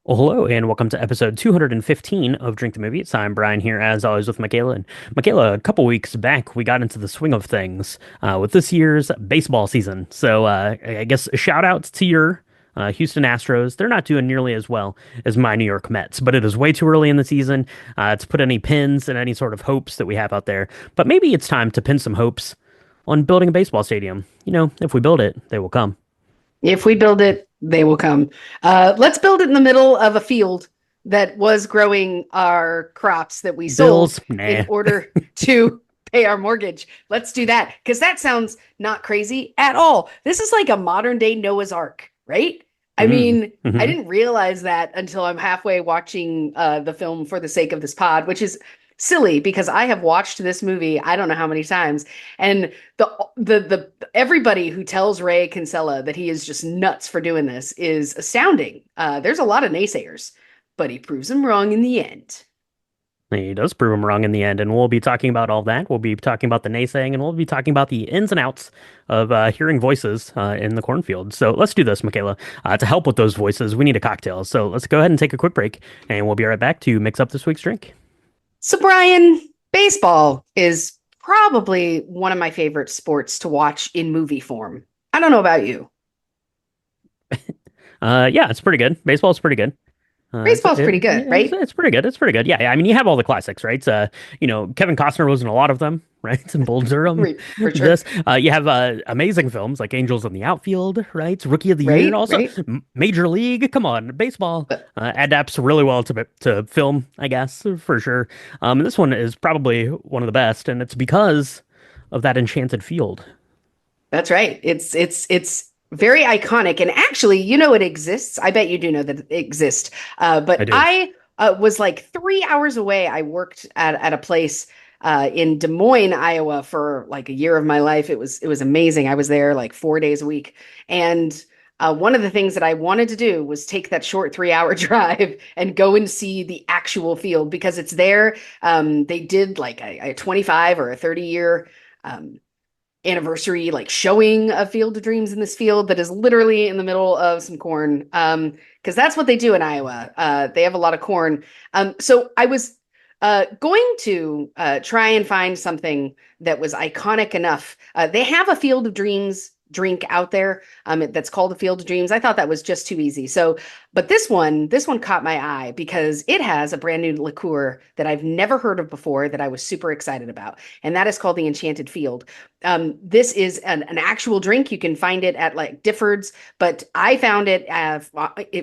Well, hello, and welcome to episode 215 of Drink the Movie. I'm Brian here, as always, with Michaela. And Michaela, a couple weeks back, we got into the swing of things with this year's baseball season. I guess a shout out to your Houston Astros. They're not doing nearly as well as my New York Mets, but it is way too early in the season to put any pins in any sort of hopes that we have out there. But maybe it's time to pin some hopes on building a baseball stadium. You know, if we build it, they will come. If we build it, they will come. Let's build it in the middle of a field that was growing our crops that we sold Bills, in nah. order to pay our mortgage. Let's do that because that sounds not crazy at all. This is like a modern day Noah's Ark, right? I Mm, mean, I hmm didn't realize that until I'm halfway watching the film for the sake of this pod, which is silly because I have watched this movie I don't know how many times, and the everybody who tells Ray Kinsella that he is just nuts for doing this is astounding. There's a lot of naysayers, but he proves them wrong in the end. He does prove him wrong in the end, and we'll be talking about all that. We'll be talking about the naysaying, and we'll be talking about the ins and outs of hearing voices in the cornfield. So let's do this, Michaela. To help with those voices, we need a cocktail. So let's go ahead and take a quick break, and we'll be right back to mix up this week's drink. So Brian, baseball is probably one of my favorite sports to watch in movie form. I don't know about you. Yeah, it's pretty good. Baseball's pretty good. Baseball's pretty good, Yeah, right? it's pretty good. It's pretty good. Yeah, I mean, you have all the classics, right? Kevin Costner was in a lot of them, right? And Bull Durham, Right, for sure. this. You have amazing films like Angels in the Outfield, right? Rookie of the Year, Right, also right. Major League. Come on, baseball But adapts really well to film, I guess, for sure. And this one is probably one of the best, and it's because of that Enchanted Field. that's right. It's very iconic, and actually, it exists. I bet you do know that it exists. I But do. I was like 3 hours away. I worked at a place in Des Moines, Iowa, for like a year of my life. It was amazing. I was there like 4 days a week, and one of the things that I wanted to do was take that short 3 hour drive and go and see the actual field because it's there. They did like a 25 or a 30-year. Um, Anniversary like showing of Field of Dreams in this field that is literally in the middle of some corn. Because that's what they do in Iowa. They have a lot of corn. So I was going to try and find something that was iconic enough. They have a Field of Dreams drink out there that's called the Field of Dreams. I thought that was just too easy. So, but this one caught my eye because it has a brand new liqueur that I've never heard of before that I was super excited about, and that is called the Enchanted Field. This is an actual drink. You can find it at like Difford's, but I found it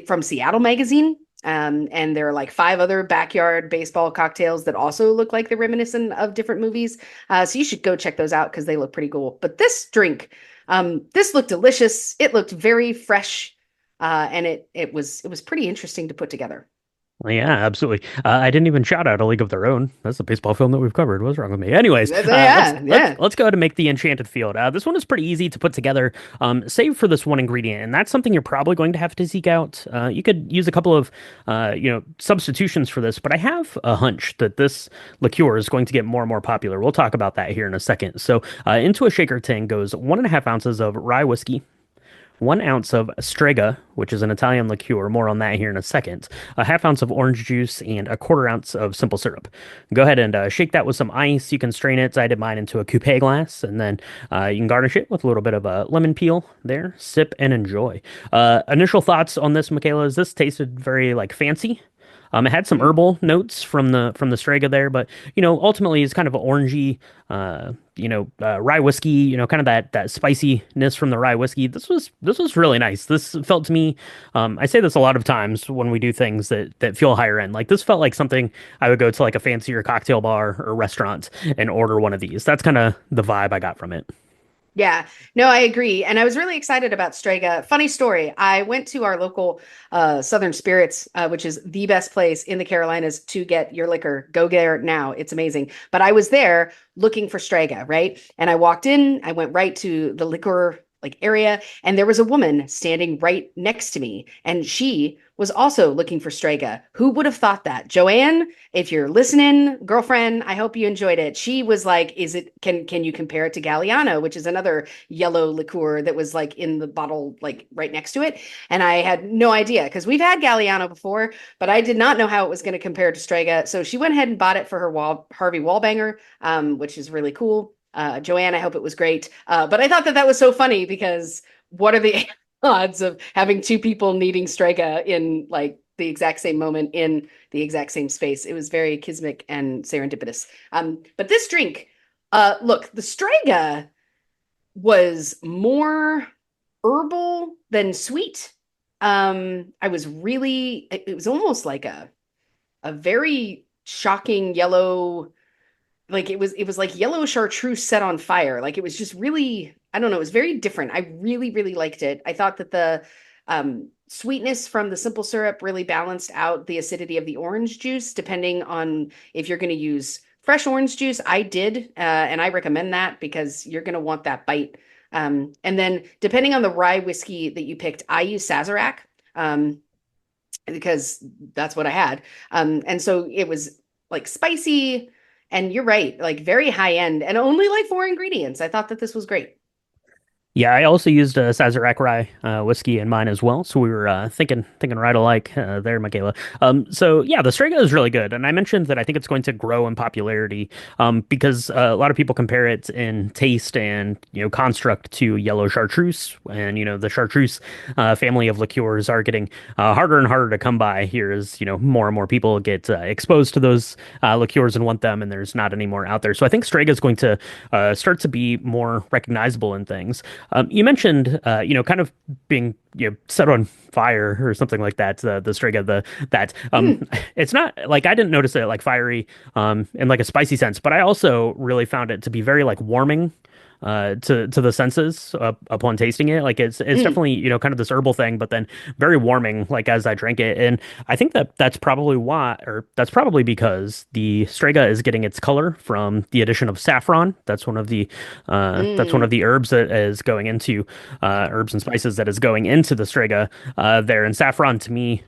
from Seattle Magazine. And there are like five other backyard baseball cocktails that also look like they're reminiscent of different movies. So you should go check those out because they look pretty cool. But this drink, this looked delicious. It looked very fresh, and it was pretty interesting to put together. Yeah, absolutely. I didn't even shout out A League of Their Own. That's a baseball film that we've covered. What's wrong with me? Anyways, let's Yeah, let's yeah. let's go ahead and make the Enchanted Field. This one is pretty easy to put together, save for this one ingredient, and that's something you're probably going to have to seek out. You could use a couple of, substitutions for this, but I have a hunch that this liqueur is going to get more and more popular. We'll talk about that here in a second. So, into a shaker tin goes 1.5 ounces of rye whiskey. 1 ounce of Strega, which is an Italian liqueur. More on that here in a second. A half ounce of orange juice and a quarter ounce of simple syrup. Go ahead and shake that with some ice. You can strain it. I did mine into a coupe glass, and then you can garnish it with a little bit of lemon peel there. Sip and enjoy. Initial thoughts on this, Michaela? Is this tasted very like fancy? It had some herbal notes from the Strega there, but ultimately it's kind of an orangey, rye whiskey. Kind of that spiciness from the rye whiskey. This was really nice. This felt to me, I say this a lot of times when we do things that feel higher end. Like this felt like something I would go to like a fancier cocktail bar or restaurant and order one of these. That's kind of the vibe I got from it. Yeah, no, I agree. And I was really excited about Strega. Funny story. I went to our local Southern Spirits, which is the best place in the Carolinas to get your liquor. Go there now. It's amazing. But I was there looking for Strega, right? And I walked in, I went right to the liquor like area, and there was a woman standing right next to me, and she was also looking for Strega. Who would have thought that? Joanne, if you're listening, girlfriend, I hope you enjoyed it. She was like, "Is it can you compare it to Galliano, which is another yellow liqueur that was like in the bottle, like right next to it?" And I had no idea because we've had Galliano before, but I did not know how it was going to compare to Strega. So she went ahead and bought it for her Harvey Wallbanger, which is really cool. Joanne, I hope it was great. But I thought that that was so funny because what are the odds of having two people needing Strega in like the exact same moment in the exact same space? It was very kismic and serendipitous. But this drink, look, the Strega was more herbal than sweet. I was really, it was almost like a very shocking yellow, like it was like yellow chartreuse set on fire. Like it was just really, I don't know, it was very different. I really, really liked it. I thought that the sweetness from the simple syrup really balanced out the acidity of the orange juice, depending on if you're going to use fresh orange juice. I did, and I recommend that because you're going to want that bite. And then depending on the rye whiskey that you picked, I use Sazerac. Because that's what I had. And so it was like spicy, and you're right, like very high end and only like four ingredients. I thought that this was great. Yeah, I also used a Sazerac rye whiskey in mine as well, so we were thinking right alike there, Michaela. So yeah, the Strega is really good, and I mentioned that I think it's going to grow in popularity because a lot of people compare it in taste and construct to yellow chartreuse, and the chartreuse family of liqueurs are getting harder and harder to come by here as more and more people get exposed to those liqueurs and want them, and there's not any more out there. So I think Strega is going to start to be more recognizable in things. You mentioned, kind of being, set on fire or something like that. The Strega, that Mm, it's not like I didn't notice it like fiery, in like a spicy sense, but I also really found it to be very like warming. To the senses upon tasting it, like it's mm, definitely kind of this herbal thing, but then very warming like as I drank it, and I think that that's probably why, or that's probably because the Strega is getting its color from the addition of saffron. That's one of mm. the herbs that is going into herbs and spices that is going into the Strega there. And saffron to me,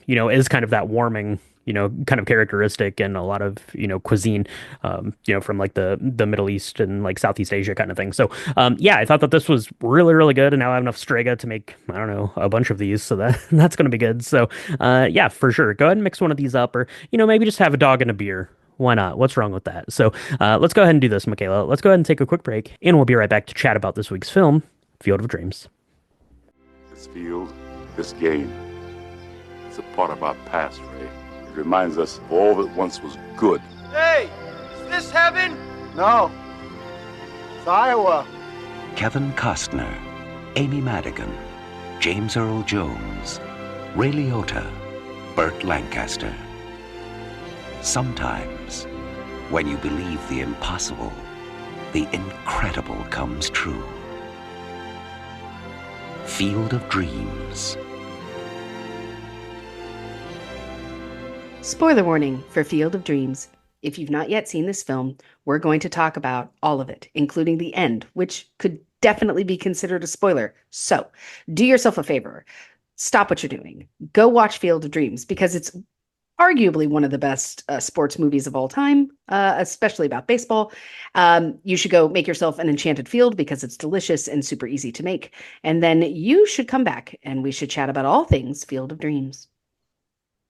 is kind of that warming, kind of characteristic in a lot of, cuisine, from like the Middle East and like Southeast Asia kind of thing. So, yeah, I thought that this was really, really good. And now I have enough Strega to make, I don't know, a bunch of these. So that that's going to be good. So, yeah, for sure. Go ahead and mix one of these up, or, maybe just have a dog and a beer. Why not? What's wrong with that? So let's go ahead and do this, Michaela. Let's go ahead and take a quick break, and we'll be right back to chat about this week's film, Field of Dreams. This field, this game, it's a part of our past, Ray. It reminds us of all that once was good. Hey, is this heaven? No. It's Iowa. Kevin Costner, Amy Madigan, James Earl Jones, Ray Liotta, Burt Lancaster. Sometimes, when you believe the impossible, the incredible comes true. Field of Dreams. Spoiler warning for Field of Dreams. If you've not yet seen this film, we're going to talk about all of it, including the end, which could definitely be considered a spoiler. So do yourself a favor. Stop what you're doing. Go watch Field of Dreams because it's arguably one of the best sports movies of all time, especially about baseball. You should go make yourself an Enchanted Field because it's delicious and super easy to make. And then you should come back and we should chat about all things Field of Dreams.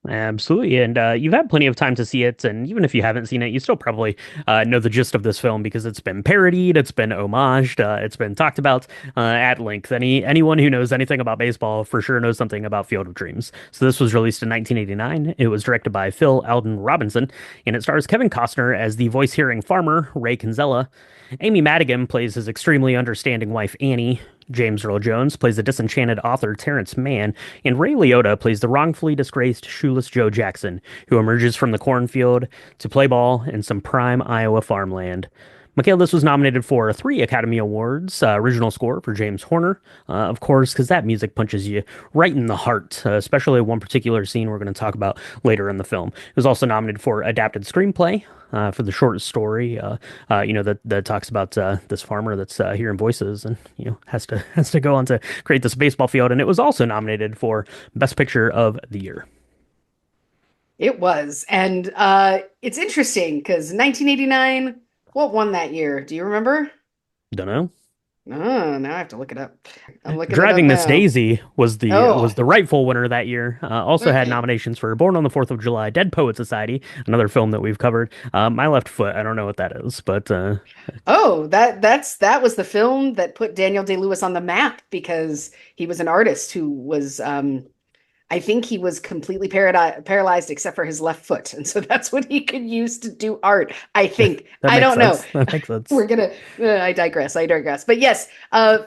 Absolutely. And you've had plenty of time to see it. And even if you haven't seen it, you still probably know the gist of this film because it's been parodied, it's been homaged, it's been talked about at length. Anyone who knows anything about baseball for sure knows something about Field of Dreams. So this was released in 1989. It was directed by Phil Alden Robinson, and it stars Kevin Costner as the voice-hearing farmer, Ray Kinsella. Amy Madigan plays his extremely understanding wife, Annie. James Earl Jones plays the disenchanted author Terrence Mann, and Ray Liotta plays the wrongfully disgraced shoeless Joe Jackson, who emerges from the cornfield to play ball in some prime Iowa farmland. Mikhail, this was nominated for three Academy Awards. Original score for James Horner, of course, because that music punches you right in the heart, especially one particular scene we're going to talk about later in the film. It was also nominated for adapted screenplay for the short story, that talks about this farmer that's hearing voices and has to go on to create this baseball field. And it was also nominated for Best Picture of the Year. It was. And it's interesting because 1989, what won that year? Do you remember? Don't know. Oh, now I have to look it up. I'm looking it up Driving Miss now. Daisy Oh, was the rightful winner that year. Also had okay. nominations for Born on the Fourth of July, Dead Poet Society, another film that we've covered. My Left Foot, I don't know what that is, but Oh, that was the film that put Daniel Day-Lewis on the map because he was an artist who was I think he was completely paralyzed except for his left foot. And so that's what he could use to do art. I think. that I makes don't know. sense. That makes sense. We're gonna I digress. I digress. But yes,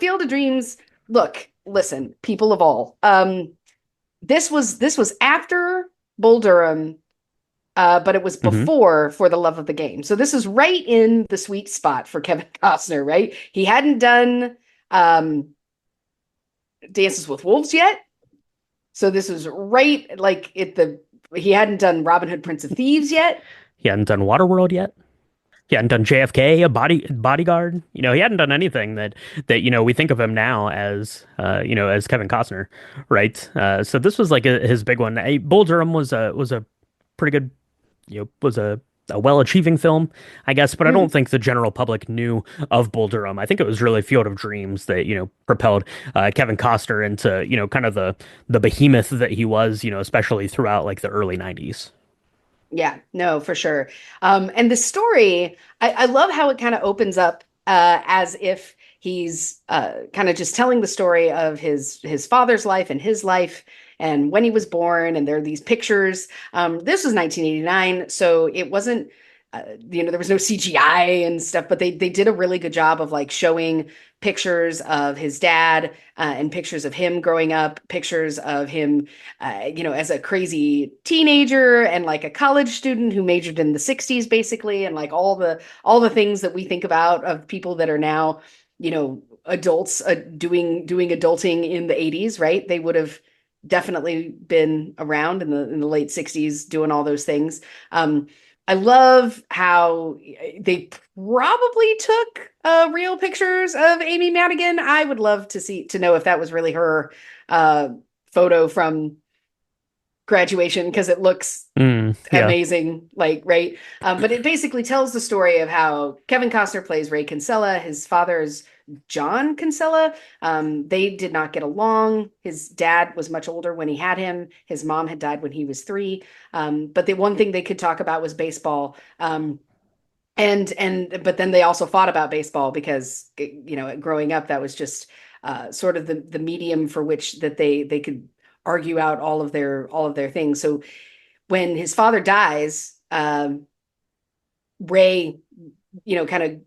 Field of Dreams, look, listen, people of all. This was after Bull Durham, but it was Hmm. before For the Love of the Game. So this is right in the sweet spot for Kevin Costner, right? He hadn't done um Dances with Wolves yet. So this was right like he hadn't done Robin Hood Prince of Thieves yet. He hadn't done Waterworld yet. He hadn't done JFK, a bodyguard. He hadn't done anything that we think of him now as Kevin Costner, right? So this was like his big one. Bull Durham was a pretty good, was a well-achieving film, I guess, but I don't Mm, think the general public knew of Bull Durham. I think it was really Field of Dreams that propelled Kevin Costner into kind of the behemoth that he was, especially throughout like the early 90s. yeah, no, for sure. And the story, I love how it kind of opens up as if he's kind of just telling the story of his father's life and his life and when he was born. And there are these pictures. This was 1989, so it wasn't there was no CGI and stuff, but they did a really good job of like showing pictures of his dad and pictures of him growing up, pictures of him, as a crazy teenager and like a college student who majored in the 60s, basically, and like all the things that we think about of people that are now, adults doing adulting in the 80s, right? They would have definitely been around in the late 60s doing all those things. I love how they probably took real pictures of Amy Madigan. I would love to know if that was really her uh, photo from graduation because it looks Yeah. amazing, like, right? But it basically tells the story of how Kevin Costner plays Ray Kinsella. His father is John Kinsella. They did not get along. His dad was much older when he had him. His mom had died when he was three. But the one thing they could talk about was baseball. But then they also fought about baseball because growing up that was just sort of the medium for which that they could argue out all of their things. So when his father dies, Ray, kind of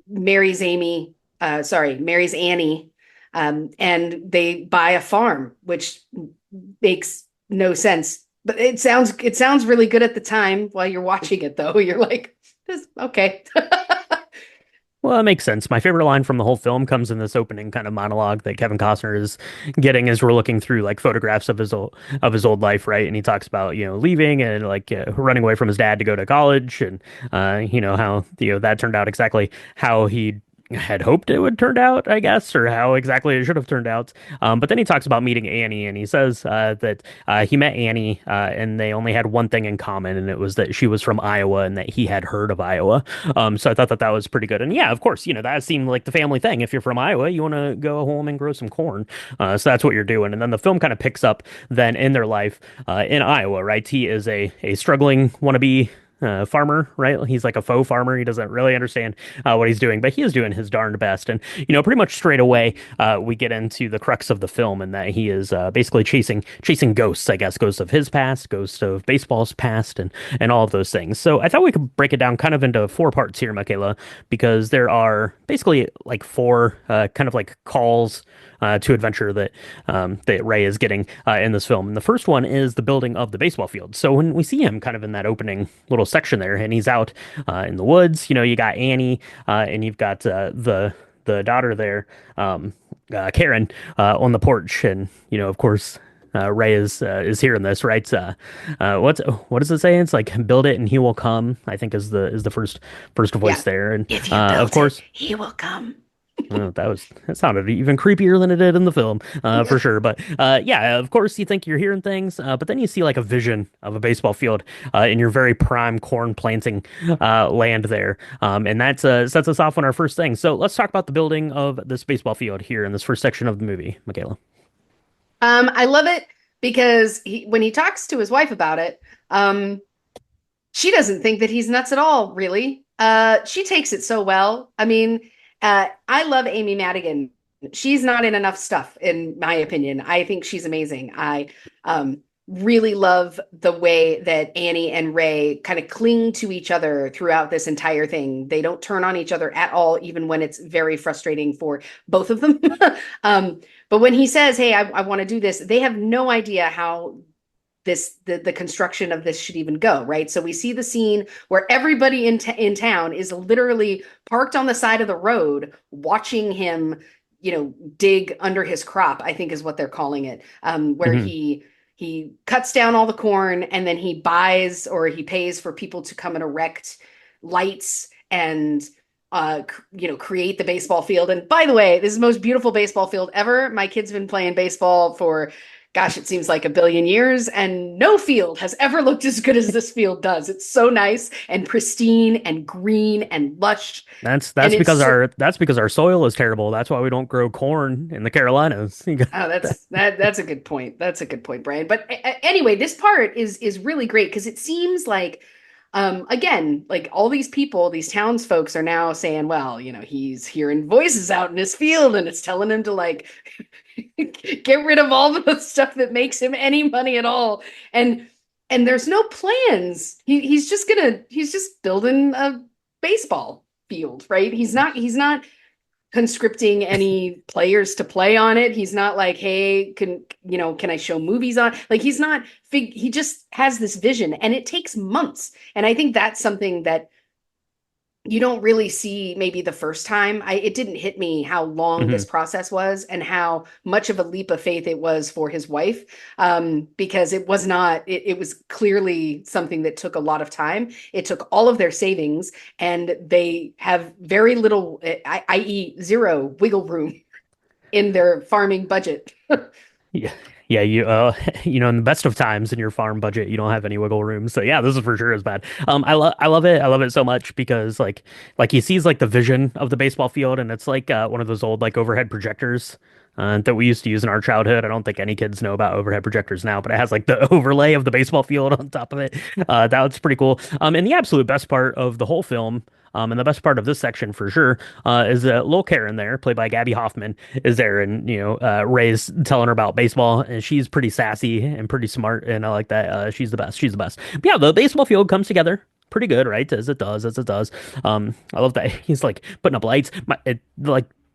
marries marries Annie, and they buy a farm, which makes no sense. But it sounds really good at the time while you're watching it, though. You're like, this okay. Well, that makes sense. My favorite line from the whole film comes in this opening kind of monologue that Kevin Costner is getting as we're looking through like photographs of his old life, right? And he talks about leaving and like running away from his dad to go to college, and how that turned out exactly how he had hoped it would turn out, I guess, or how exactly it should have turned out. But then he talks about meeting Annie, and he says that he met Annie, and they only had one thing in common, and it was that she was from Iowa and that he had heard of Iowa. So I thought that was pretty good. And yeah, of course, that seemed like the family thing. If you're from Iowa, you want to go home and grow some corn. So that's what you're doing. And then the film kind of picks up then in their life in Iowa, right? He is a struggling wannabe farmer, right? He's like a faux farmer. He doesn't really understand what he's doing, but he is doing his darned best. And pretty much straight away, we get into the crux of the film, and that he is basically chasing ghosts, I guess, ghosts of his past, ghosts of baseball's past, and all of those things. So I thought we could break it down kind of into four parts here, Michaela, because there are basically like four kind of like calls to adventure that Ray is getting in this film. And the first one is the building of the baseball field. So when we see him kind of in that opening little section there, and he's out in the woods, you got Annie, and you've got the daughter there, Karen, on the porch, and of course. Ray is hearing this, right? What does it say? It's like build it and he will come, I think is the first voice Yeah. there. And If you of build it, course, he will come. that sounded even creepier than it did in the film, for sure. But yeah, of course you think you're hearing things, but then you see like a vision of a baseball field in your very prime corn planting land there, and that sets us off on our first thing. So let's talk about the building of this baseball field here in this first section of the movie, Michaela. I love it because when he talks to his wife about it, she doesn't think that he's nuts at all, really. She takes it so well. I mean, I love Amy Madigan. She's not in enough stuff, in my opinion. I think she's amazing. I really love the way that Annie and Ray kind of cling to each other throughout this entire thing. They don't turn on each other at all, even when it's very frustrating for both of them. But when he says, "Hey, I want to do this," they have no idea how the construction of this should even go, right? So we see the scene where everybody in town is literally parked on the side of the road watching him, dig under his crop, I think is what they're calling it, where he cuts down all the corn and then he buys or he pays for people to come and erect lights and create the baseball field. And by the way, this is the most beautiful baseball field ever. My kid's been playing baseball for, gosh, it seems like a billion years, and no field has ever looked as good as this field does. It's so nice and pristine and green and lush. That's And because our soil is terrible. That's why we don't grow corn in the Carolinas. That's a good point. That's a good point, Brian. But anyway, this part is really great because it seems like again, like all these people, these townsfolks are now saying, well, he's hearing voices out in his field and it's telling him to like get rid of all the stuff that makes him any money at all. And there's no plans. He's just building a baseball field, right? He's not conscripting any players to play on it. He's not like, hey, can I show movies on? Like he just has this vision and it takes months. And I think that's something that you don't really see maybe the first time. It didn't hit me how long this process was and how much of a leap of faith it was for his wife, because it was not, it was clearly something that took a lot of time. It took all of their savings and they have very little, i.e. zero wiggle room in their farming budget. Yeah. Yeah, in the best of times in your farm budget, you don't have any wiggle room. So yeah, this is for sure is bad. I love it. I love it so much because like he sees like the vision of the baseball field, and it's like one of those old like overhead projectors that we used to use in our childhood. I don't think any kids know about overhead projectors now, but it has like the overlay of the baseball field on top of it. That was pretty cool. And the absolute best part of the whole film. And the best part of this section for sure is Lil Karen there, played by Gabby Hoffman, is there, and Ray's telling her about baseball, and she's pretty sassy and pretty smart, and I like that. She's the best. She's the best. But yeah, the baseball field comes together pretty good, right? As it does. I love that he's like putting up lights.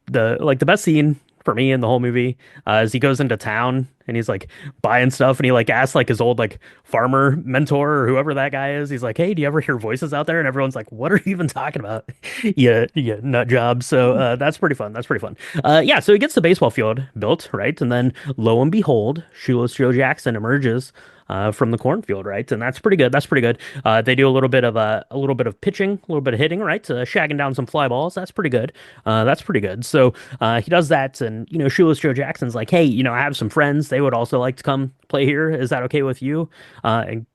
The best scene for me in the whole movie is he goes into town and he's like buying stuff and he like asks like his old like farmer mentor or whoever that guy is. He's like, "Hey, do you ever hear voices out there?" And everyone's like, "What are you even talking about?" Yeah, nut job. So that's pretty fun. Yeah, so he gets the baseball field built, right? And then lo and behold, Shoeless Joe Jackson emerges from the cornfield, right? And that's pretty good. They do a little bit of pitching, a little bit of hitting, right? Shagging down some fly balls. That's pretty good. So he does that, and Shoeless Joe Jackson's like, "Hey, I have some friends. They would also like to come play here. Is that okay with you?" And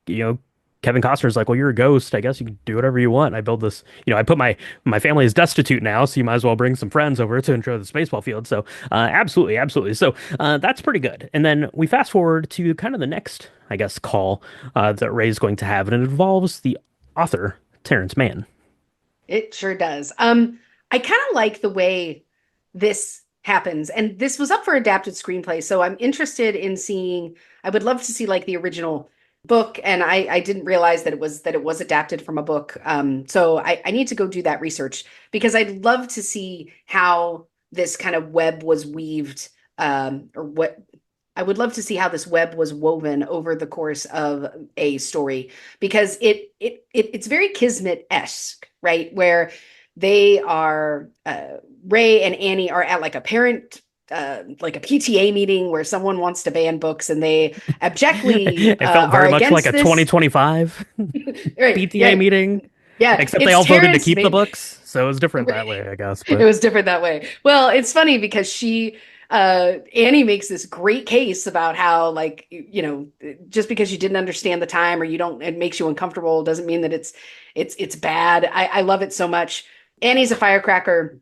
Kevin Costner's like, "Well, you're a ghost. I guess you can do whatever you want. I build this. I put my family is destitute now, so you might as well bring some friends over to enjoy this baseball field." So, absolutely. So, that's pretty good. And then we fast forward to kind of the next, I guess, call that Ray's going to have, and it involves the author, Terrence Mann. It sure does. I kind of like the way this happens, and this was up for adapted screenplay, so I'm interested in seeing. I would love to see like the original book, and I didn't realize that it was adapted from a book. So I need to go do that research because I'd love to see how this kind of web was weaved or what I would love to see how this web was woven over the course of a story, because it's very Kismet-esque, right? Where they are Ray and Annie are at like a parent like a PTA meeting where someone wants to ban books, and they abjectly It felt are very much like against a this. 2025 Right, PTA right. meeting, Yeah, except they it's all voted to Terrence. keep the books, so it was different that way, I guess. It But was different that way. Well, it's funny because Annie makes this great case about how, like, just because you didn't understand the time, or you don't, it makes you uncomfortable, doesn't mean that it's bad. I love it so much. Annie's a firecracker.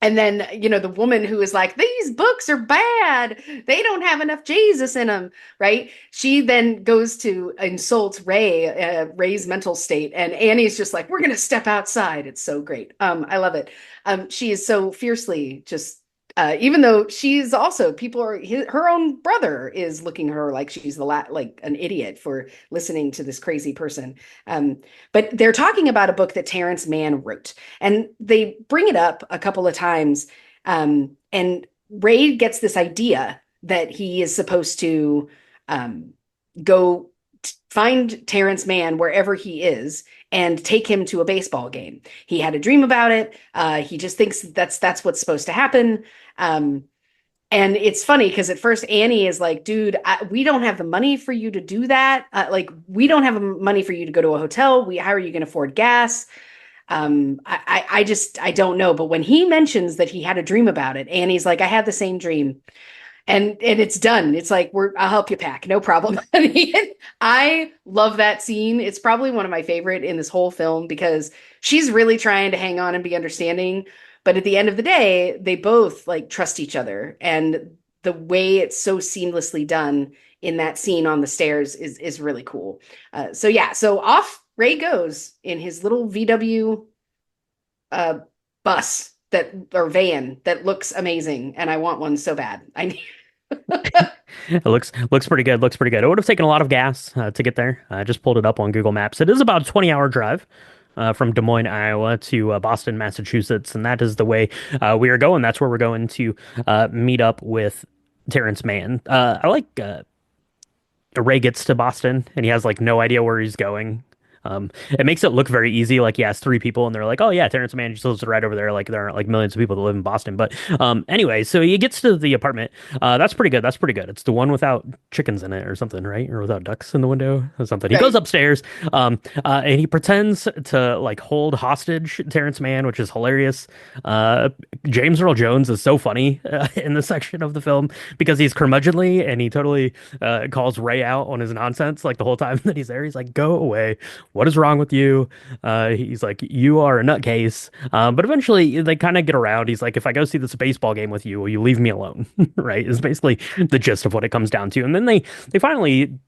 And then, the woman who is like, these books are bad. They don't have enough Jesus in them, right? She then goes to insult Ray's mental state. And Annie's just like, we're going to step outside. It's so great. I love it. She is so fiercely just, even though she's also, her own brother is looking at her like she's like an idiot for listening to this crazy person. But they're talking about a book that Terrence Mann wrote. And they bring it up a couple of times. And Ray gets this idea that he is supposed to go find Terrence Mann wherever he is and take him to a baseball game. He had a dream about it. He just thinks that's what's supposed to happen. And it's funny because at first Annie is like, dude, we don't have the money for you to do that. Like, we don't have money for you to go to a hotel. How are you going to afford gas? I don't know. But when he mentions that he had a dream about it, Annie's like, I had the same dream. And it's done. It's like, I'll help you pack. No problem. I love that scene. It's probably one of my favorite in this whole film because she's really trying to hang on and be understanding. But at the end of the day, they both like trust each other. And the way it's so seamlessly done in that scene on the stairs is really cool. So off Ray goes in his little VW bus or van that looks amazing. And I want one so bad. it looks pretty good. Looks pretty good. It would have taken a lot of gas to get there. I just pulled it up on Google Maps. It is about a 20-hour drive from Des Moines, Iowa to Boston, Massachusetts, and that is the way we are going. That's where we're going to meet up with Terrence Mann. I like Ray gets to Boston and he has like no idea where he's going. It makes it look very easy. Like he has three people, and they're like, "Oh yeah, Terrence Mann just lives right over there." Like there aren't like millions of people that live in Boston. But anyway, so he gets to the apartment. That's pretty good. That's pretty good. It's the one without chickens in it, or something, right? Or without ducks in the window, or something. He Right. goes upstairs, and he pretends to like hold hostage Terrence Mann, which is hilarious. James Earl Jones is so funny in this section of the film because he's curmudgeonly and he totally calls Ray out on his nonsense like the whole time that he's there. He's like, "Go away. What is wrong with you?" He's like, "You are a nutcase." But eventually they kind of get around. He's like, "If I go see this baseball game with you, will you leave me alone?" Right? Is basically the gist of what it comes down to. And then they finally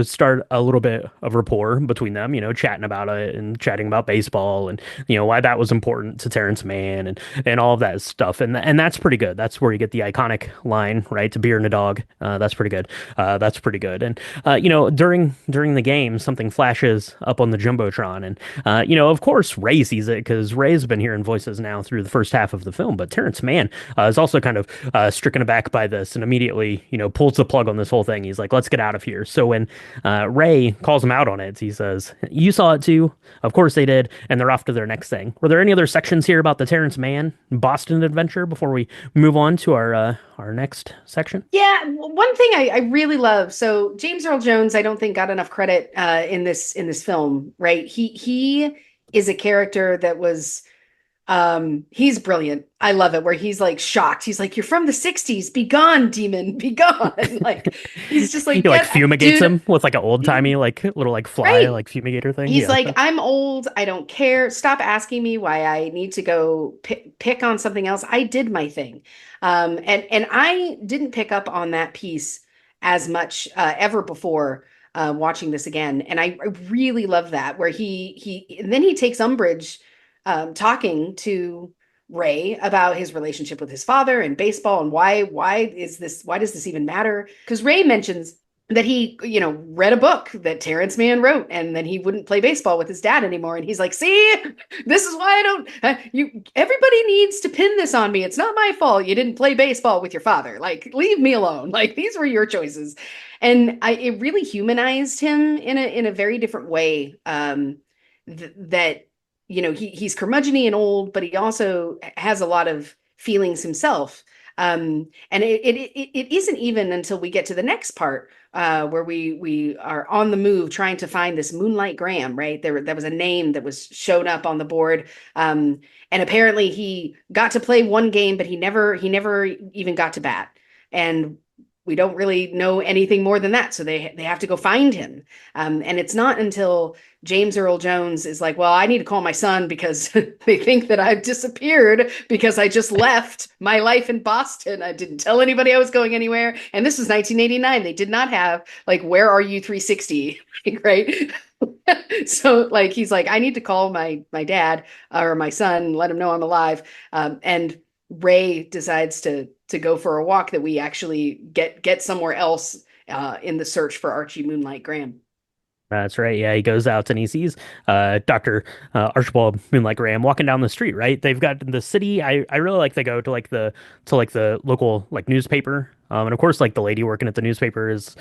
start a little bit of rapport between them, chatting about it and chatting about baseball and, why that was important to Terrence Mann and all of that stuff. And that's pretty good. That's where you get the iconic line, right? To beer and a dog. That's pretty good. That's pretty good. And, during the game, something flashes up on the Jumbotron. And, of course, Ray sees it because Ray's been hearing voices now through the first half of the film. But Terrence Mann is also kind of stricken aback by this and immediately, pulls the plug on this whole thing. He's like, let's get out of here. So when Ray calls him out on it, he says, "You saw it too." Of course they did, and they're off to their next thing. Were there any other sections here about the Terrence Mann Boston adventure before we move on to our next section? Yeah, one thing I really love. So James Earl Jones, I don't think got enough credit in this film, right? He is a character that was he's brilliant. I love it where he's like shocked. He's like, "You're from the 60s. Be gone, demon. Be gone." Like he's just like, He like "Get fumigates dude." him with like an old timey like little like fly Right. like fumigator thing. He's Yeah. like, "I'm old. I don't care. Stop asking me why I need to go pick on something else. I did my thing." And I didn't pick up on that piece as much ever before watching this again. And I really love that where and then he takes umbrage talking to Ray about his relationship with his father and baseball and why does this even matter? Because Ray mentions that he, read a book that Terrence Mann wrote, and then he wouldn't play baseball with his dad anymore. And he's like, "See, this is why I don't. Everybody needs to pin this on me. It's not my fault. You didn't play baseball with your father. Like, leave me alone. Like, these were your choices." And it really humanized him in a very different way. That he's curmudgeony and old, but he also has a lot of feelings himself. And it isn't even until we get to the next part where we are on the move trying to find this Moonlight Graham, right? There was a name that was shown up on the board, and apparently he got to play one game, but he never even got to bat, and we don't really know anything more than that. So they have to go find him, and it's not until James Earl Jones is like, "Well, I need to call my son because they think that I've disappeared because I just left my life in Boston. I didn't tell anybody I was going anywhere." And this was 1989. They did not have like, "Where are you 360?" Right? So like he's like, "I need to call my dad or my son, let him know I'm alive." And Ray decides to go for a walk that we actually get somewhere else in the search for Archie Moonlight Graham. That's right. Yeah, he goes out and he sees Dr. Archibald Moonlight Graham walking down the street, right? They've got the city. I really like they go to the local like newspaper. And of course, like the lady working at the newspaper is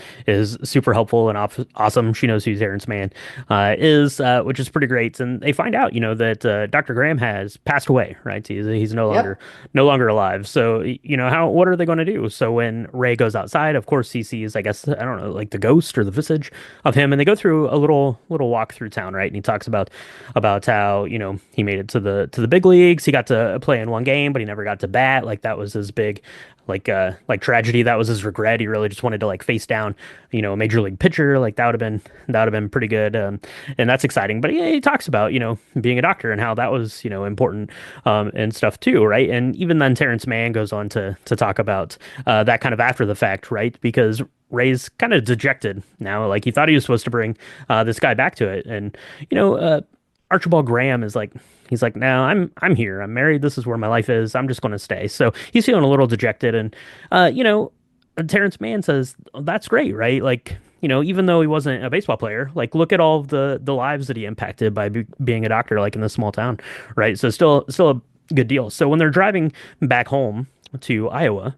super helpful and awesome. She knows who Terrence Mann is, which is pretty great. And they find out, that Dr. Graham has passed away, right? He's Yep. no longer alive. So, what are they going to do? So when Ray goes outside, of course, he sees, I guess, I don't know, like the ghost or the visage of him, and they go through a little walk through town, right? And he talks about how he made it to the big leagues. He got to play in one game, but he never got to bat. Like that was his big like tragedy. That was his regret. He really just wanted to like face down a major league pitcher. Like that would have been pretty good. And that's exciting. But he talks about being a doctor and how that was important and stuff too, right? And even then, Terrence Mann goes on to talk about that kind of after the fact, right? Because Ray's kind of dejected now. Like he thought he was supposed to bring this guy back to it, and you know, uh, Archibald Graham is like, he's like, no, I'm here. I'm married. This is where my life is. I'm just going to stay. So he's feeling a little dejected, and uh, you know, Terrence Mann says, "Oh, that's great, right? Like, even though he wasn't a baseball player, like look at all of the lives that he impacted by being a doctor, like in this small town, right? So still a good deal. So when they're driving back home to Iowa,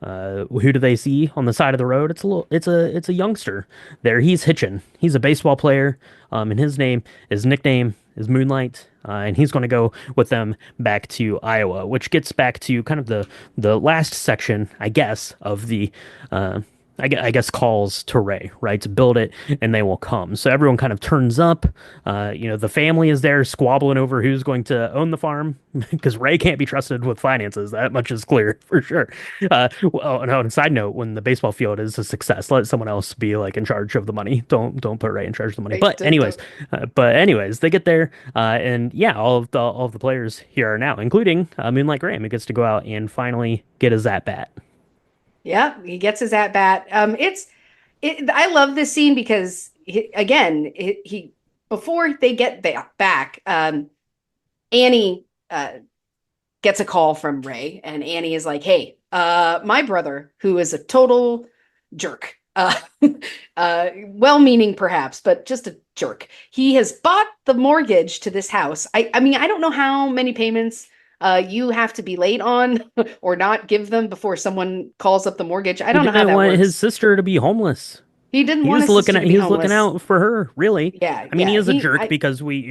who do they see on the side of the road? It's a youngster there. He's hitching. He's a baseball player. And his nickname is Moonlight. And he's going to go with them back to Iowa, which gets back to kind of the last section, I guess, of the I guess calls to Ray, right? To build it and they will come. So everyone kind of turns up. The family is there squabbling over who's going to own the farm because Ray can't be trusted with finances. That much is clear for sure. Well, no, and side note, when the baseball field is a success, let someone else be like in charge of the money. Don't put Ray in charge of the money. Right. But anyways, they get there, and yeah, all of the players here are now, including Moonlight Graham, who gets to go out and finally get his at bat. Yeah, he gets his at bat. I love this scene because again, he before they get back, Annie gets a call from Ray, and Annie is like, "Hey, my brother, who is a total jerk, well-meaning perhaps, but just a jerk. He has bought the mortgage to this house. I mean, I don't know how many payments you have to be late on or not give them before someone calls up the mortgage. I He don't know how didn't that want his works. sister to be homeless. He didn't He want was his looking sister at to be he was looking homeless. out for her, really. Yeah, I mean, he yeah. is a jerk because we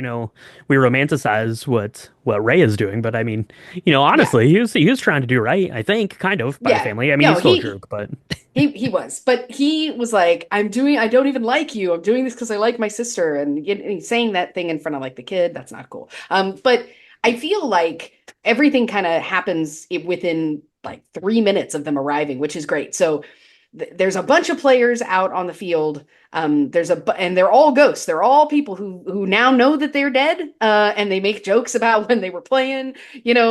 romanticize what Ray is doing, but I mean, Yeah, honestly, he was trying to do right, I think, kind of by the yeah. family. I mean, No, he's still a jerk, but he was, but he was like, I don't even like you. I'm doing this because I like my sister, and he's saying that thing in front of like the kid. That's not cool. But I feel like everything kind of happens within like 3 minutes of them arriving, which is great. So there's a bunch of players out on the field. And they're all ghosts. They're all people who now know that they're dead. And they make jokes about when they were playing,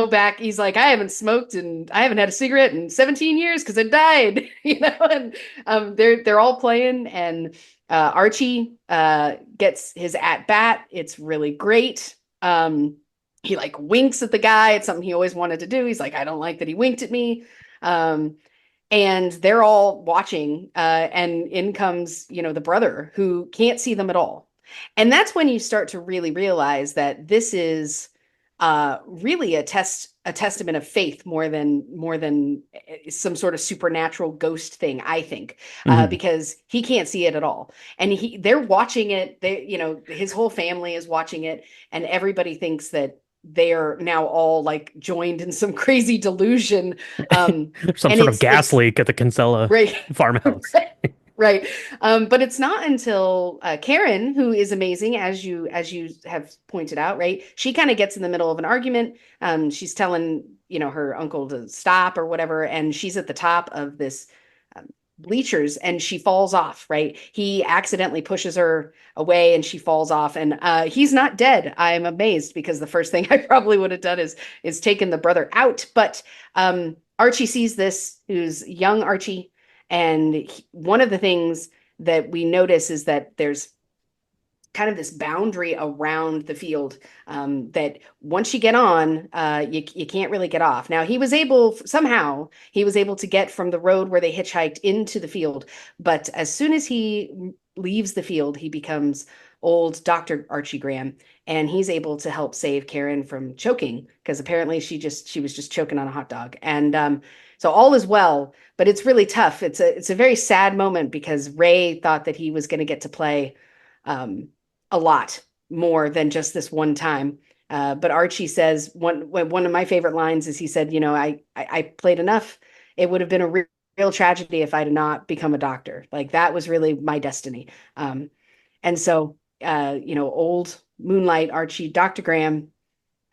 back. He's like, I haven't smoked and I haven't had a cigarette in 17 years because I died, and they're all playing, and Archie gets his at bat. It's really great. He like winks at the guy. It's something he always wanted to do. He's like, I don't like that he winked at me. Um, and they're all watching, and in comes, the brother who can't see them at all. And that's when you start to really realize that this is really a testament of faith more than some sort of supernatural ghost thing, I think, Hmm. because he can't see it at all, and they're watching it. His whole family is watching it, and everybody thinks that they are now all like joined in some crazy delusion. Um, Some and sort of gas it's leak at the Kinsella right, farmhouse. right, right. But it's not until Karen, who is amazing, as you have pointed out, right? She kind of gets in the middle of an argument. She's telling, her uncle to stop or whatever, and she's at the top of this um, bleachers, and she falls off, right? He accidentally pushes her away, and she falls off, and he's not dead. I'm amazed, because the first thing I probably would have done is taken the brother out. But Archie sees this, who's young Archie, and one of the things that we notice is that there's kind of this boundary around the field, that once you get on, you can't really get off. Now, he was able to get from the road where they hitchhiked into the field, but as soon as he leaves the field, he becomes old Dr. Archie Graham, and he's able to help save Karen from choking, because apparently she was just choking on a hot dog. And so all is well, but it's really tough. It's a very sad moment, because Ray thought that he was going to get to play um, a lot more than just this one time. But Archie says, one of my favorite lines is, he said, I played enough. It would have been a real tragedy if I did not become a doctor. Like, that was really my destiny. And so, old Moonlight Archie, Dr. Graham,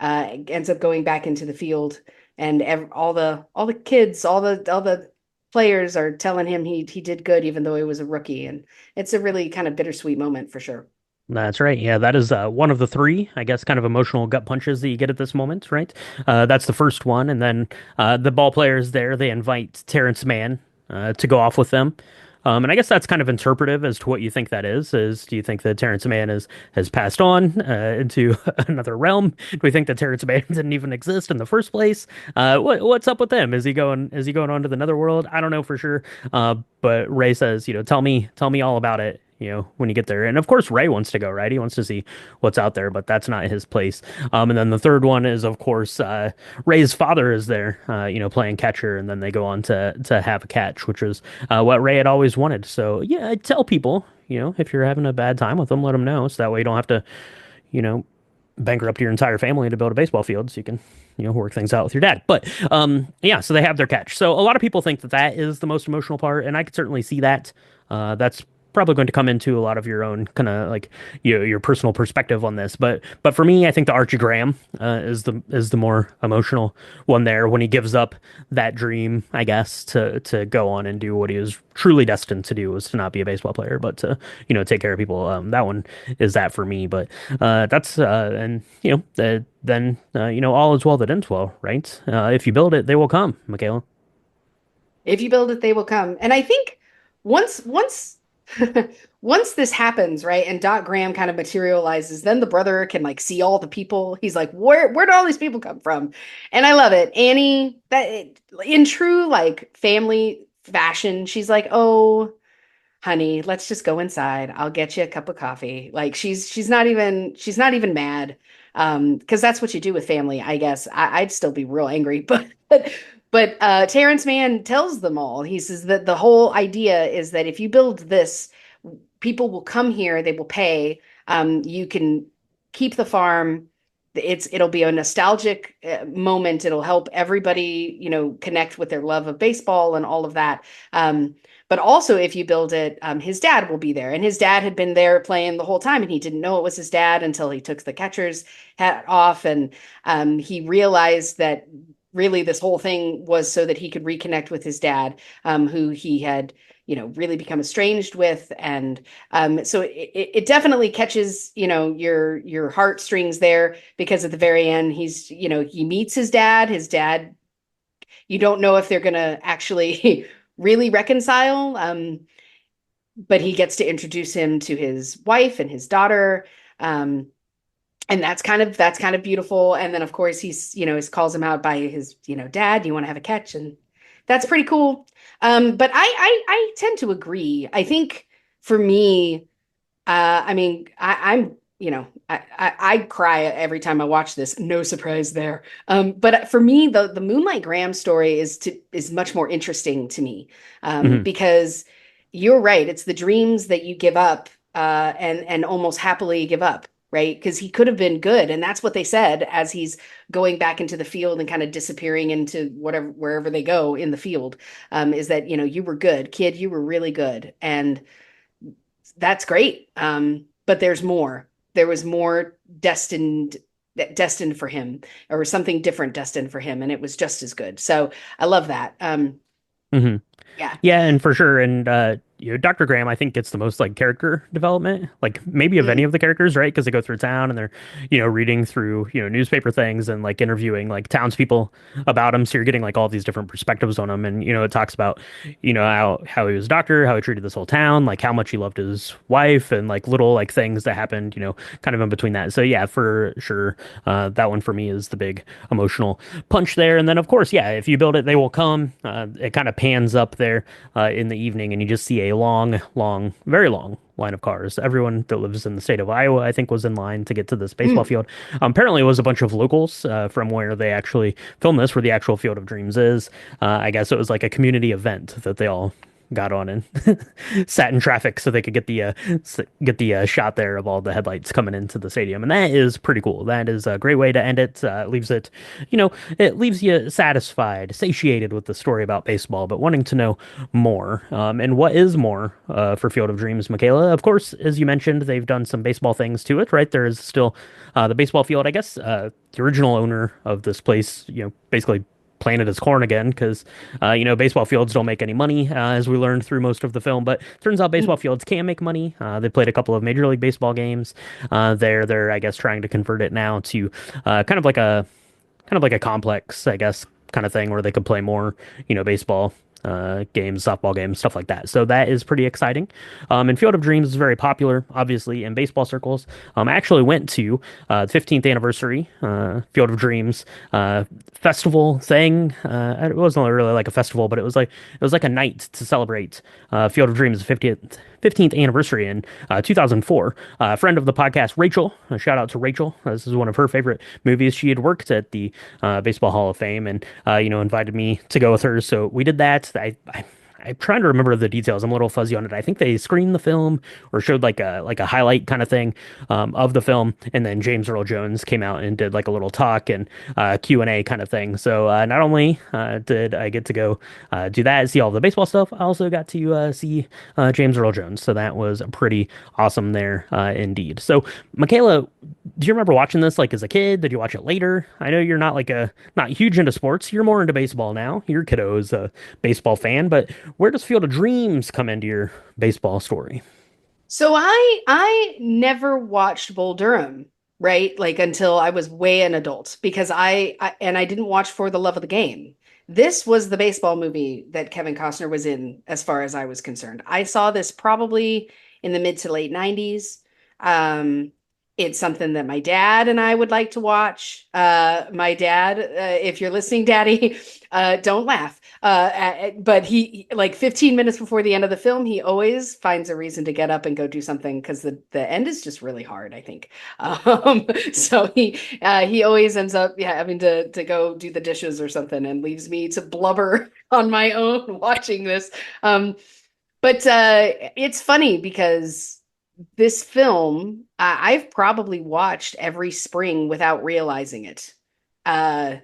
ends up going back into the field, and all the kids, all the players are telling him he did good, even though he was a rookie. And it's a really kind of bittersweet moment for sure. That's right. Yeah, that is one of the three, I guess, kind of emotional gut punches that you get at this moment, right? That's the first one. And then the ball players there, they invite Terrence Mann to go off with them. And I guess that's kind of interpretive as to what you think that is. Do you think that Terrence Mann has passed on into another realm? Do we think that Terrence Mann didn't even exist in the first place? What's up with him? Is he going on to the netherworld? I don't know for sure. But Ray says, tell me all about it, when you get there. And of course, Ray wants to go, right? He wants to see what's out there, but that's not his place. And then the third one is, of course, Ray's father is there, playing catcher, and then they go on to have a catch, which is what Ray had always wanted. So yeah, I tell people, if you're having a bad time with them, let them know, so that way you don't have to, you know, bankrupt your entire family to build a baseball field, so you can work things out with your dad. But yeah, so they have their catch. So a lot of people think that that is the most emotional part, and I could certainly see that. That's probably going to come into a lot of your own kind of like your personal perspective on this. But for me, I think the Archie Graham is the more emotional one there, when he gives up that dream, I guess, to go on and do what he was truly destined to do, was to not be a baseball player, but to take care of people. That one is that for me. But that's and then all is well that ends well, right? If you build it, they will come, Michaela. If you build it, they will come. And I think once once this happens, right, and Doc Graham kind of materializes, then the brother can like see all the people. He's like, where do all these people come from? And I love it. Annie, in true like family fashion, she's like, "Oh, honey, let's just go inside. I'll get you a cup of coffee." Like, she's not even mad. Because that's what you do with family, I guess. I'd still be real angry, but Terrence Mann tells them all. He says that the whole idea is that if you build this, people will come here, they will pay. You can keep the farm. It'll be a nostalgic moment. It'll help everybody, connect with their love of baseball and all of that. But also, if you build it, his dad will be there, and his dad had been there playing the whole time, and he didn't know it was his dad until he took the catcher's hat off, and he realized that really this whole thing was so that he could reconnect with his dad, who he had, really become estranged with. And so it definitely catches, your heartstrings there, because at the very end, he meets his dad. His dad, you don't know if they're going to actually really reconcile, but he gets to introduce him to his wife and his daughter. And that's kind of beautiful. And then of course he calls him out by his, "Dad, you want to have a catch?" And that's pretty cool. But I tend to agree. I think for me, I mean, I'm, I cry every time I watch this. No surprise there. But for me, the Moonlight Graham story is much more interesting to me, Hmm. because you're right. It's the dreams that you give up, and almost happily give up, right? Because he could have been good, and that's what they said as he's going back into the field and kind of disappearing into whatever wherever they go in the field. Is that you were good, kid, you were really good, and that's great. But there's more. There was more destined for him, or something different destined for him, and it was just as good. So I love that. Hmm. Yeah. Yeah, and for sure. And Dr. Graham, I think gets the most like character development, like maybe of any Mm, of the characters, right? Because they go through town and they're, reading through, newspaper things and like interviewing like townspeople about him. So you're getting like all these different perspectives on him. And, it talks about, how he was a doctor, how he treated this whole town, like how much he loved his wife and like little like things that happened, kind of in between that. So yeah, for sure. That one for me is the big emotional punch there. And then of course, yeah, if you build it, they will come. It kind of pans up there in the evening, and you just see a long, long, very long line of cars. Everyone that lives in the state of Iowa, I think, was in line to get to this baseball mm. field. Apparently, it was a bunch of locals from where they actually filmed this, where the actual Field of Dreams is. I guess it was like a community event that they all got on and sat in traffic so they could get the shot there of all the headlights coming into the stadium, and that is pretty cool. That is a great way to end it. It leaves you satisfied, satiated with the story about baseball, but wanting to know more. And what is more for Field of Dreams, Michaela? Of course, as you mentioned, they've done some baseball things to it, right? There is still the baseball field. I guess the original owner of this place, basically planted his corn again because baseball fields don't make any money, as we learned through most of the film, but turns out baseball fields can make money. They played a couple of major league baseball games. They're I guess trying to convert it now to kind of like a complex, I guess, kind of thing where they could play more, baseball games, softball games, stuff like that. So that is pretty exciting. And Field of Dreams is very popular, obviously, in baseball circles. I actually went to the 15th anniversary Field of Dreams festival thing. It wasn't really like a festival, but it was like a night to celebrate Field of Dreams' 15th anniversary in 2004. A friend of the podcast, Rachel, a shout out to Rachel. This is one of her favorite movies. She had worked at the Baseball Hall of Fame and, invited me to go with her. So we did that. I'm trying to remember the details. I'm a little fuzzy on it. I think they screened the film or showed like a highlight kind of thing of the film, and then James Earl Jones came out and did like a little talk and Q&A kind of thing. So not only did I get to go do that, see all the baseball stuff, I also got to see James Earl Jones. So that was pretty awesome there indeed. So Michaela, do you remember watching this like as a kid? Did you watch it later? I know you're not huge into sports. You're more into baseball now. Your kiddo's a baseball fan, but where does Field of Dreams come into your baseball story? So I never watched Bull Durham, right? Like until I was way an adult, because I didn't watch For the Love of the Game. This was the baseball movie that Kevin Costner was in, as far as I was concerned. I saw this probably in the mid to late 90s. Um, it's something that my dad and I would like to watch. My dad, if you're listening, Daddy, don't laugh. But like 15 minutes before the end of the film, he always finds a reason to get up and go do something, because the end is just really hard, I think. So he always ends up, yeah, having to go do the dishes or something, and leaves me to blubber on my own watching this. But it's funny because this film, I've probably watched every spring without realizing it. Uh,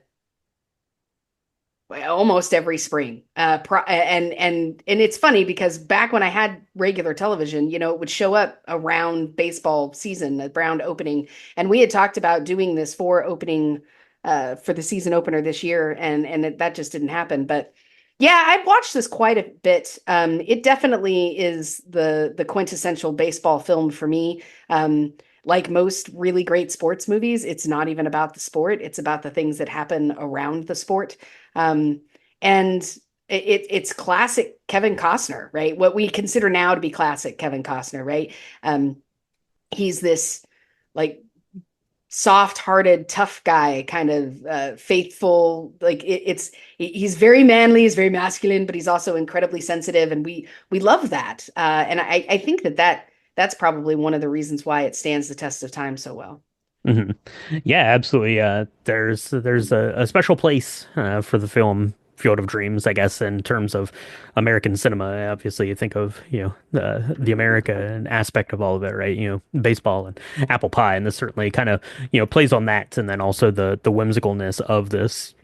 almost every spring. And it's funny because back when I had regular television, it would show up around baseball season, around opening, and we had talked about doing this for opening, for the season opener this year, and that just didn't happen. But yeah, I've watched this quite a bit. It definitely is the quintessential baseball film for me. Like most really great sports movies, it's not even about the sport; it's about the things that happen around the sport. Um, and it's classic Kevin Costner, right? What we consider now to be classic Kevin Costner, right? He's this like soft-hearted, tough guy, kind of faithful. Like he's very manly, he's very masculine, but he's also incredibly sensitive, and we love that. And I think that's probably one of the reasons why it stands the test of time so well. Hmm. Yeah, absolutely. There's a special place for the film Field of Dreams, I guess, in terms of American cinema. Obviously, you think of, the American aspect of all of it, right? Baseball and apple pie, and this certainly kind of, plays on that, and then also the whimsicalness of this,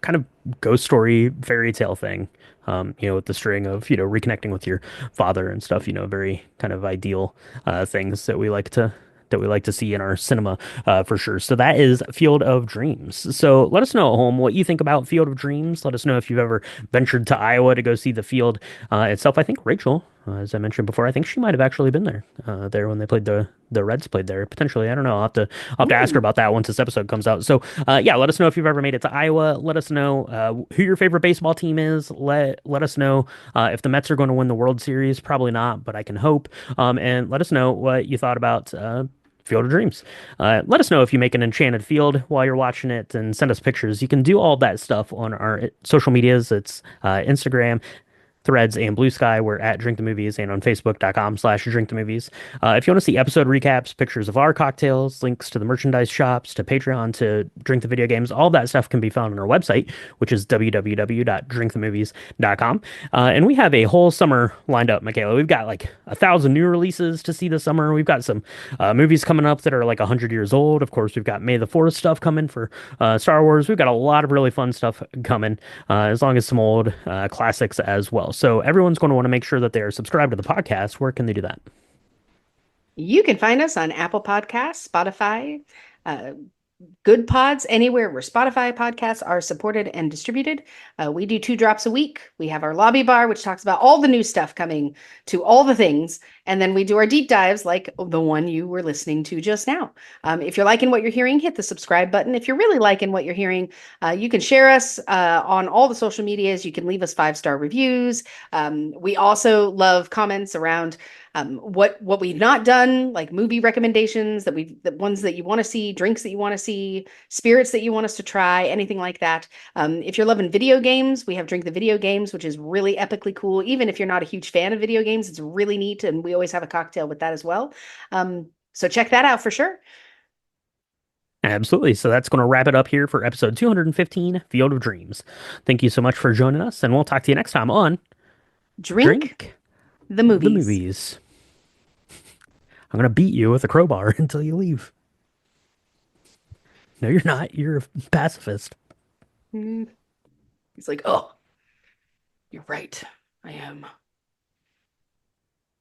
kind of ghost story fairy tale thing. With the string of, reconnecting with your father and stuff, very kind of ideal things that we like to see in our cinema, for sure. So that is Field of Dreams. So let us know at home what you think about Field of Dreams. Let us know if you've ever ventured to Iowa to go see the field itself. I think Rachel, as I mentioned before, I think she might have actually been there when they played the Reds played there. Potentially, I don't know. I'll have to ask her Ooh. about that once this episode comes out. So yeah, let us know if you've ever made it to Iowa. Let us know who your favorite baseball team is. Let us know if the Mets are going to win the World Series. Probably not, but I can hope. And let us know what you thought about Field of Dreams. Let us know if you make an enchanted field while you're watching it and send us pictures. You can do all that stuff on our social medias. It's Instagram, Threads, and Blue Sky. We're at Drink the Movies, and on Facebook.com/Drink the Movies. If you want to see episode recaps, pictures of our cocktails, links to the merchandise shops, to Patreon, to Drink the Video Games, all that stuff can be found on our website, which is www.drinkthemovies.com. And we have a whole summer lined up, Michaela. We've got like 1,000 new releases to see this summer. We've got some movies coming up that are like 100 years old. Of course, we've got May the 4th stuff coming for Star Wars. We've got a lot of really fun stuff coming, as long as some old classics as well. So everyone's going to want to make sure that they're subscribed to the podcast. Where can they do that? You can find us on Apple Podcasts, Spotify, uh, Good Pods, anywhere where Spotify podcasts are supported and distributed. We do 2 drops a week. We have our lobby bar, which talks about all the new stuff coming to all the things. And then we do our deep dives like the one you were listening to just now. If you're liking what you're hearing, hit the subscribe button. If you're really liking what you're hearing, you can share us on all the social medias. You can leave us 5-star reviews. We also love comments around what we've not done, like movie recommendations the ones that you want to see, drinks that you want to see, spirits that you want us to try, anything like that. If you're loving video games, we have Drink the Video Games, which is really epically cool. Even if you're not a huge fan of video games, it's really neat, and we always have a cocktail with that as well. So check that out for sure. Absolutely. So that's going to wrap it up here for episode 215, Field of Dreams. Thank you so much for joining us, and we'll talk to you next time on Drink Drink the the movies. Movies. I'm going to beat you with a crowbar until you leave. No, you're not. You're a pacifist. He's like, oh, you're right. I am.